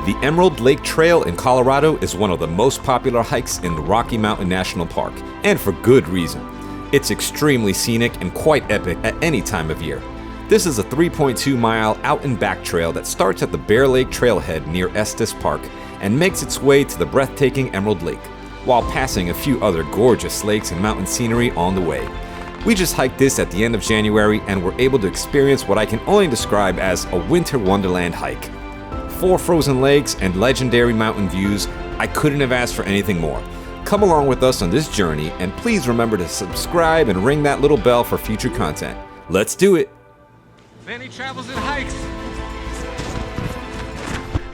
The Emerald Lake Trail in Colorado is one of the most popular hikes in the Rocky Mountain National Park, and for good reason. It's extremely scenic and quite epic at any time of year. This is a 3.2-mile out-and-back trail that starts at the Bear Lake Trailhead near Estes Park and makes its way to the breathtaking Emerald Lake, while passing a few other gorgeous lakes and mountain scenery on the way. We just hiked this at the end of January and were able to experience what I can only describe as a winter wonderland hike. 4 frozen lakes and legendary mountain views. I couldn't have asked for anything more. Come along with us on this journey, and please remember to subscribe and ring that little bell for future content. Let's do it! Manny Travels and Hikes!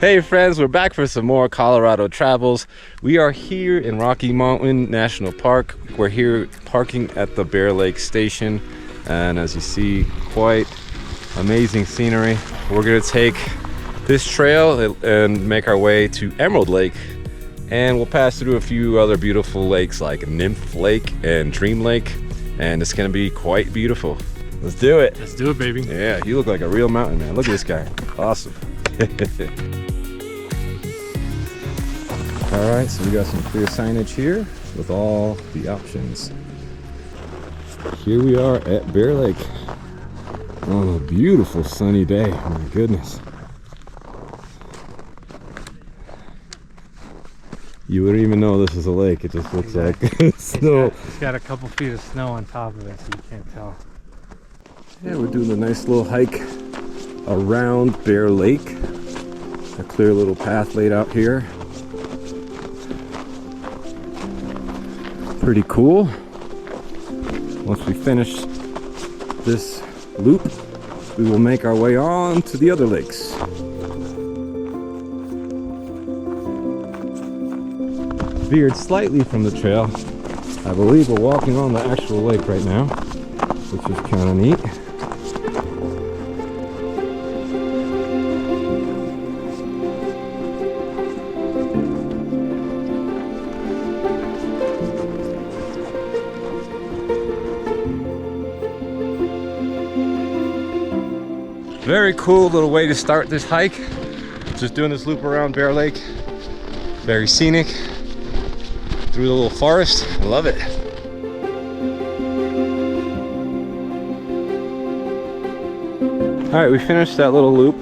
Hey friends, we're back for some more Colorado travels. We are here in Rocky Mountain National Park. We're here parking at the Bear Lake Station, and as you see, quite amazing scenery. We're gonna take this trail and make our way to Emerald Lake, and we'll pass through a few other beautiful lakes like Nymph Lake and Dream Lake, and it's gonna be quite beautiful. Let's do it. Let's do it, baby. Yeah, you look like a real mountain man. Look at this guy. Awesome. All right, so we got some clear signage here with all the options. Here we are at Bear Lake on a beautiful sunny day. My goodness. You wouldn't even know this is a lake. It just looks like snow. It's got a couple feet of snow on top of it, so you can't tell. Yeah, we're doing a nice little hike around Bear Lake. A clear little path laid out here. Pretty cool. Once we finish this loop, we will make our way on to the other lakes. Veered slightly from the trail. I believe we're walking on the actual lake right now, which is kind of neat. Very cool little way to start this hike. Just doing this loop around Bear Lake. Very scenic. Through the little forest. I love it. All right, we finished that little loop.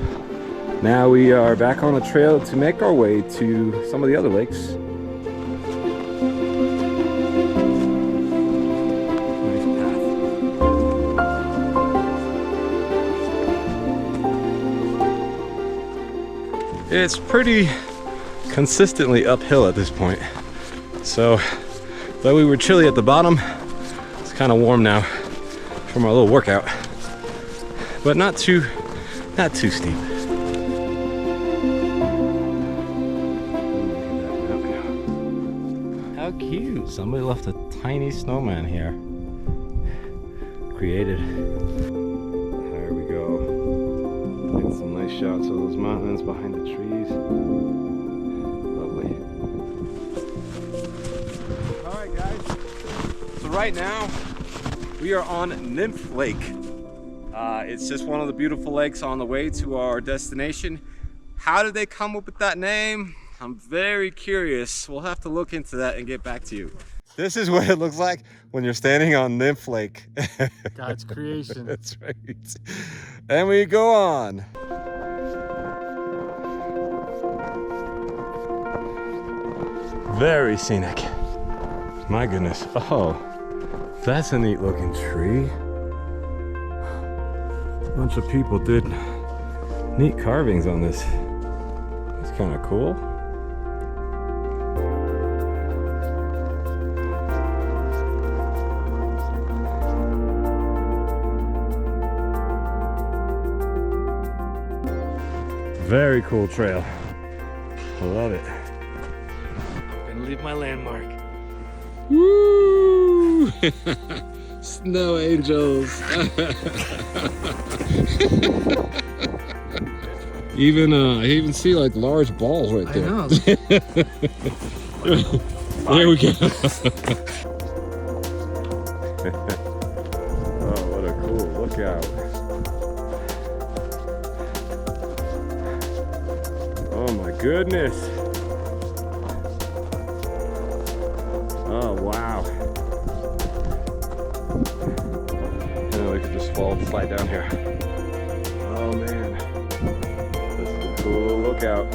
Now we are back on the trail to make our way to some of the other lakes. It's pretty consistently uphill at this point. So, though we were chilly at the bottom, it's kind of warm now from our little workout. But not too steep. How cute! Somebody left a tiny snowman here. Created. There we go. Taking some nice shots of those mountains behind the trees. Lovely. All right, guys. So right now we are on Nymph Lake. It's just one of the beautiful lakes on the way to our destination. How did they come up with that name? I'm very curious. We'll have to look into that and get back to you. This is what it looks like when you're standing on Nymph Lake. God's creation. That's right. And we go on. Very scenic. My goodness. Oh, that's a neat looking tree. A bunch of people did neat carvings on this. It's kind of cool. Very cool trail. I love it. Gonna leave my landmark. Woo! Snow angels. I even see like large balls right there. I know. There we go. Oh, what a cool lookout. Oh my goodness. Oh, wow. Oh, we could just slide down here. Oh, man. This is a cool lookout.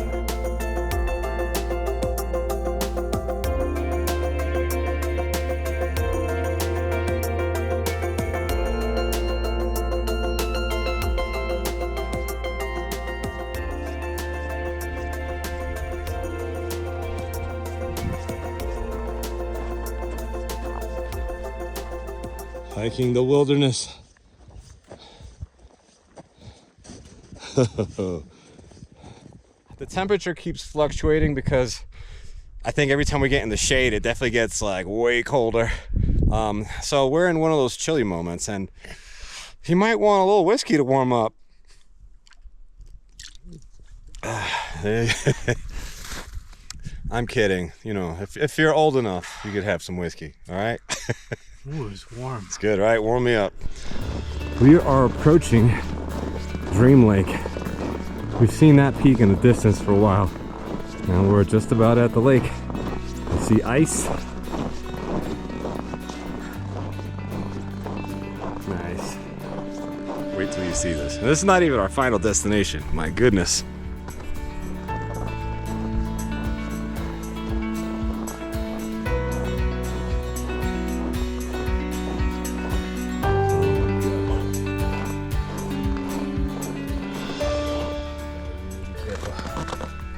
Hiking the wilderness. The temperature keeps fluctuating because I think every time we get in the shade, it definitely gets like way colder. So we're in one of those chilly moments, and you might want a little whiskey to warm up. I'm kidding. You know, if you're old enough, you could have some whiskey. All right. Ooh, it's warm. It's good, right? Warm me up. We are approaching Dream Lake. We've seen that peak in the distance for a while. Now we're just about at the lake. You see ice. Nice. Wait till you see this. And this is not even our final destination. My goodness.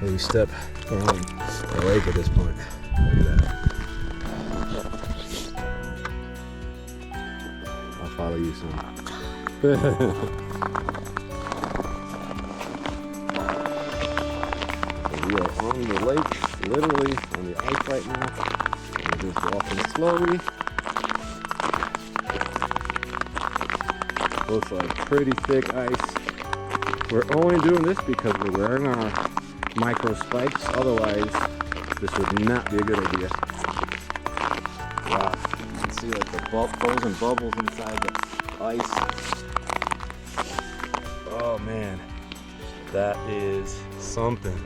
You step around the lake at this point. Look at that. I'll follow you soon. We are on the lake, literally on the ice right now. We're just walking slowly. Looks like pretty thick ice. We're only doing this because we're wearing our micro spikes, otherwise this would not be a good idea. Wow, you can see like the frozen bubbles inside the ice. Oh man, that is something.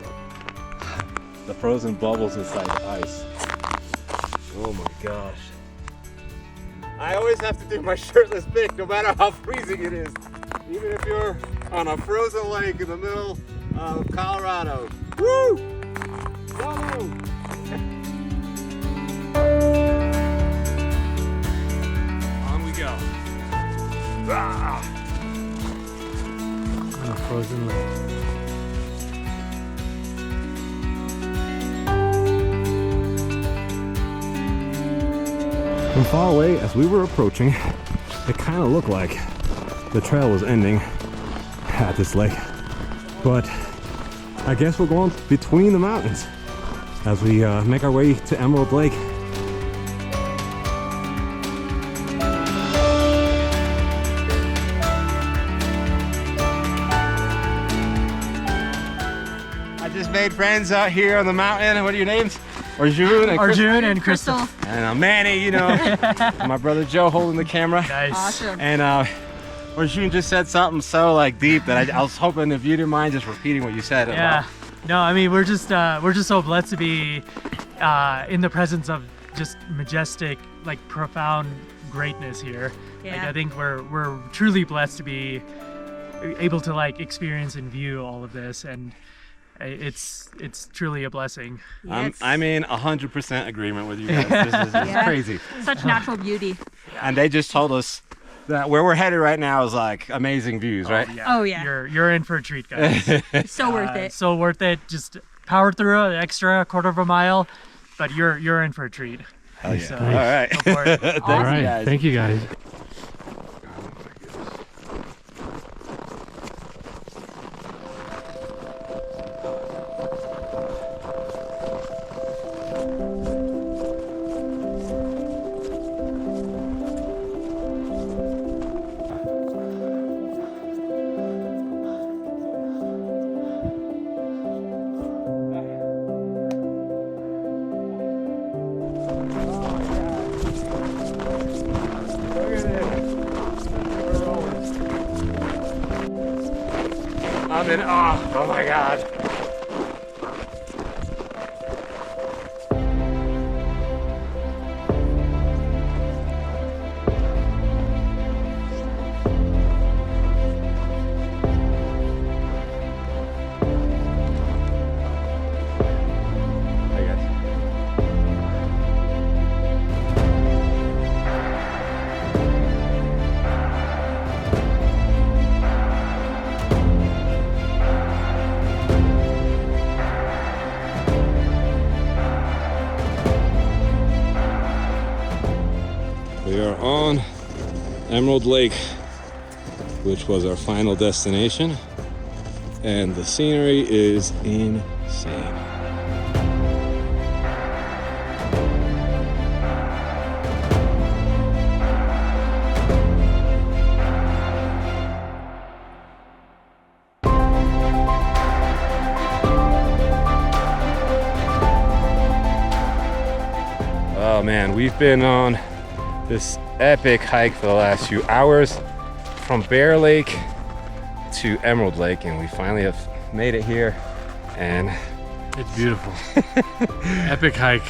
The frozen bubbles inside the ice. Oh my gosh. I always have to do my shirtless pic no matter how freezing it is. Even if you're on a frozen lake in the middle of Colorado. Woo! Go! On we go. Ah! On a frozen lake. From far away, as we were approaching, it kind of looked like the trail was ending at this lake. But I guess we're going between the mountains as we make our way to Emerald Lake. I just made friends out here on the mountain. What are your names? Arjun and Crystal. And Manny, you know. And my brother Joe holding the camera. Nice. Awesome. And Arjun just said something so like deep that I was hoping if you didn't mind just repeating what you said. Yeah. No, I mean we're just so blessed to be in the presence of just majestic, like profound greatness here. Yeah. Like I think we're truly blessed to be able to like experience and view all of this, and it's truly a blessing. Yes. I'm in 100% agreement with you guys. This is Yeah. crazy. Such natural beauty. And they just told us that where we're headed right now is like amazing views, right? Oh, yeah. You're in for a treat, guys. So worth it. So worth it. Just power through an extra quarter of a mile, but you're in for a treat. Hell yeah. So, All right. go for it. Thanks, All right. guys. Thank you guys. I'm in awe. Oh my God. Emerald Lake, which was our final destination. And the scenery is insane. Oh man, we've been on this epic hike for the last few hours from Bear Lake to Emerald Lake, and we finally have made it here. And it's beautiful. Epic hike.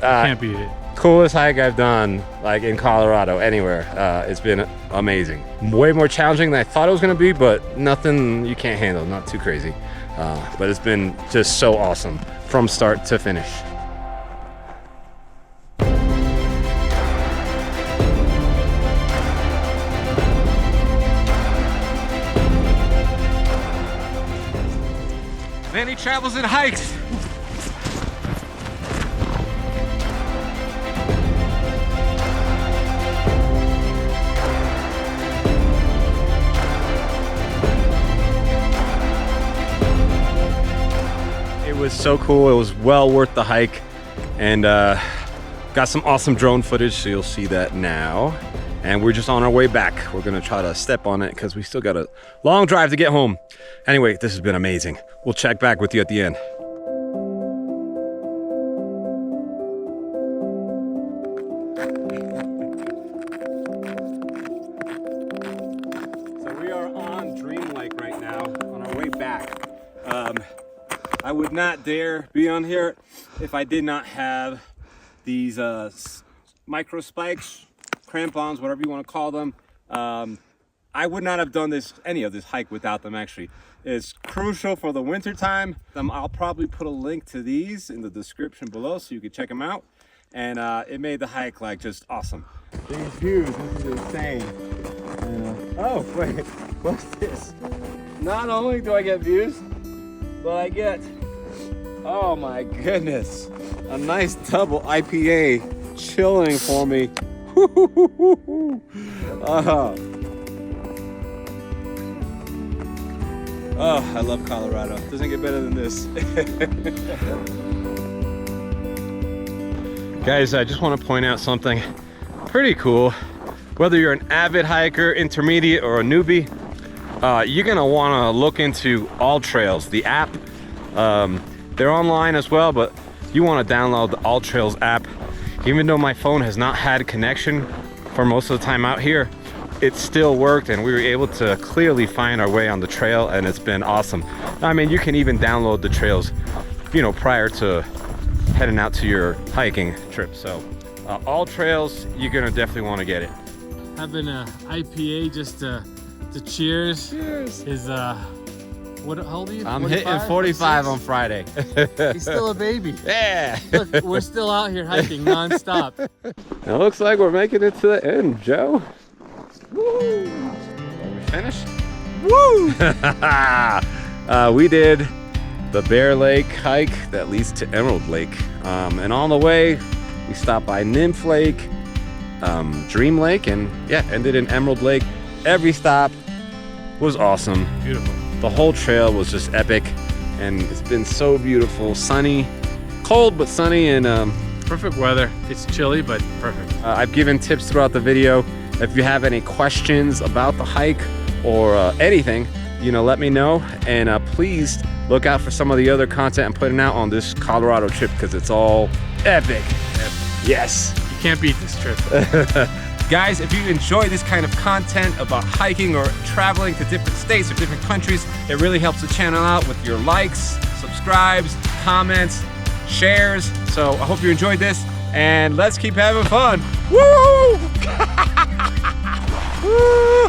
Can't beat it. Coolest hike I've done, like in Colorado, anywhere. It's been amazing. Way more challenging than I thought it was gonna be, but nothing you can't handle, not too crazy. But it's been just so awesome from start to finish. Many travels and hikes. It was so cool. It was well worth the hike, and got some awesome drone footage, so you'll see that now. And we're just on our way back. We're gonna try to step on it because we still got a long drive to get home. Anyway, this has been amazing. We'll check back with you at the end. So we are on Dream Lake right now, on our way back. I would not dare be on here if I did not have these micro spikes, crampons, whatever you want to call them. I would not have done any of this hike without them, actually. It's crucial for the winter time. I'll probably put a link to these in the description below so you can check them out. And it made the hike like just awesome. These views, this is insane. And, oh wait, what's this? Not only do I get views, but I get, oh my goodness, a nice double IPA chilling for me. Oh, I love Colorado. Doesn't get better than this. Guys, I just want to point out something pretty cool. Whether you're an avid hiker, intermediate, or a newbie, you're gonna want to look into All Trails, the app. They're online as well, but you want to download the All Trails app. Even though my phone has not had connection for most of the time out here, it still worked, and we were able to clearly find our way on the trail, and it's been awesome. I mean, you can even download the trails, you know, prior to heading out to your hiking trip. So All Trails, you're gonna definitely want to get it. Having an IPA just to cheers. Cheers. Is what? How old are you? I'm hitting 45 on Friday. He's still a baby. Yeah. Look, we're still out here hiking non-stop. It looks like we're making it to the end, Joe. Woo! Are we finished? Woo! We did the Bear Lake hike that leads to Emerald Lake. And on the way, we stopped by Nymph Lake, Dream Lake, and yeah, ended in Emerald Lake. Every stop was awesome. Beautiful. The whole trail was just epic, and it's been so beautiful. Sunny, cold but sunny, and Perfect weather. It's chilly, but perfect. I've given tips throughout the video. If you have any questions about the hike or anything, you know, let me know. And please look out for some of the other content I'm putting out on this Colorado trip, because it's all epic. Yes. You can't beat this trip. Guys, if you enjoy this kind of content about hiking or traveling to different states or different countries, it really helps the channel out with your likes, subscribes, comments, shares. So I hope you enjoyed this, and let's keep having fun. Woo! Woo!